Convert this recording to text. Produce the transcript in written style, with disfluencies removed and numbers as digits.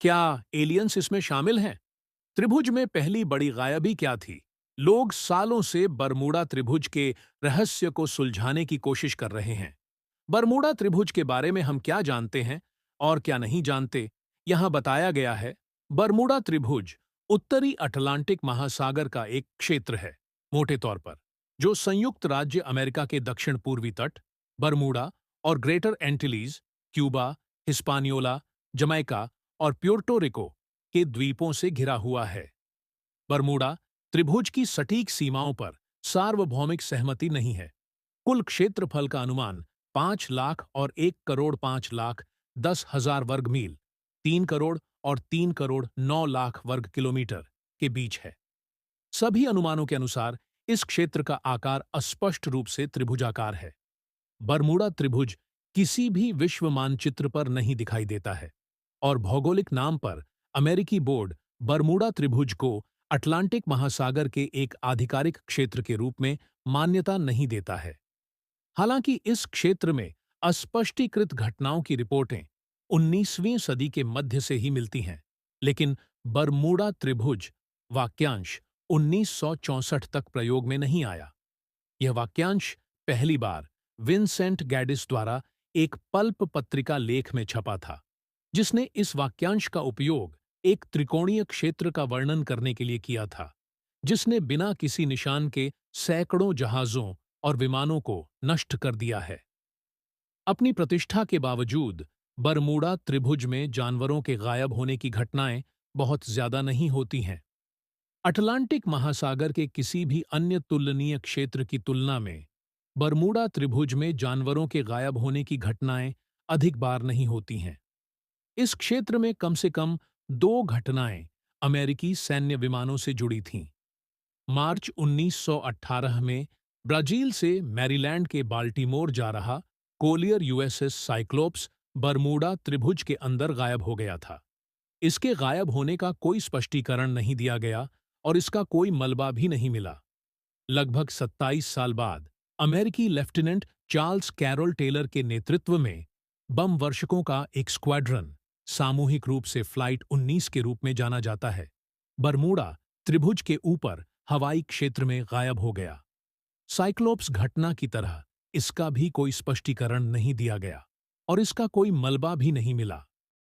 क्या एलियंस इसमें शामिल हैं? त्रिभुज में पहली बड़ी गायबी क्या थी? लोग सालों से बरमूडा त्रिभुज के रहस्य को सुलझाने की कोशिश कर रहे हैं। बरमूडा त्रिभुज के बारे में हम क्या जानते हैं और क्या नहीं जानते, यहां बताया गया है। बरमूडा त्रिभुज उत्तरी अटलांटिक महासागर का एक क्षेत्र है, मोटे तौर पर, जो संयुक्त राज्य अमेरिका के दक्षिण पूर्वी तट, बरमूडा और ग्रेटर एंटिलीज, क्यूबा, हिस्पानियोला, जमैका और प्यूर्टो रिको के द्वीपों से घिरा हुआ है। बरमूडा त्रिभुज की सटीक सीमाओं पर सार्वभौमिक सहमति नहीं है। कुल क्षेत्रफल का अनुमान 5 लाख और 1 करोड़ 5 लाख 10 हजार वर्ग मील, 3 करोड़ और 3 करोड़ 9 लाख वर्ग किलोमीटर के बीच है। सभी अनुमानों के अनुसार इस क्षेत्र का आकार अस्पष्ट रूप से त्रिभुजाकार है। बरमूडा त्रिभुज किसी भी विश्व मानचित्र पर नहीं दिखाई देता है और भौगोलिक नाम पर अमेरिकी बोर्ड बरमूडा त्रिभुज को अटलांटिक महासागर के एक आधिकारिक क्षेत्र के रूप में मान्यता नहीं देता है। हालांकि इस क्षेत्र में अस्पष्टीकृत घटनाओं की रिपोर्टें 19वीं सदी के मध्य से ही मिलती हैं, लेकिन बरमूडा त्रिभुज वाक्यांश 1964 तक प्रयोग में नहीं आया। यह वाक्यांश पहली बार विंसेंट गैडिस द्वारा एक पल्प पत्रिका लेख में छपा था, जिसने इस वाक्यांश का उपयोग एक त्रिकोणीय क्षेत्र का वर्णन करने के लिए किया था, जिसने बिना किसी निशान के सैकड़ों जहाजों और विमानों को नष्ट कर दिया है। अपनी प्रतिष्ठा के बावजूद बरमूडा त्रिभुज में जानवरों के गायब होने की घटनाएं बहुत ज्यादा नहीं होती हैं। अटलांटिक महासागर के किसी भी अन्य तुलनीय क्षेत्र की तुलना में बरमूडा त्रिभुज में जानवरों के गायब होने की घटनाएं अधिक बार नहीं होती हैं। इस क्षेत्र में कम से कम 2 घटनाएं अमेरिकी सैन्य विमानों से जुड़ी थीं। मार्च 1918 में ब्राजील से मैरीलैंड के बाल्टीमोर जा रहा कोलियर यूएसएस साइक्लोप्स बरमूडा त्रिभुज के अंदर गायब हो गया था। इसके गायब होने का कोई स्पष्टीकरण नहीं दिया गया और इसका कोई मलबा भी नहीं मिला। लगभग 27 साल बाद अमेरिकी लेफ्टिनेंट चार्ल्स कैरोल टेलर के नेतृत्व में बम वर्षकों का एक स्क्वाड्रन, सामूहिक रूप से फ्लाइट 19 के रूप में जाना जाता है, बरमूडा त्रिभुज के ऊपर हवाई क्षेत्र में गायब हो गया। साइक्लोप्स घटना की तरह इसका भी कोई स्पष्टीकरण नहीं दिया गया और इसका कोई मलबा भी नहीं मिला।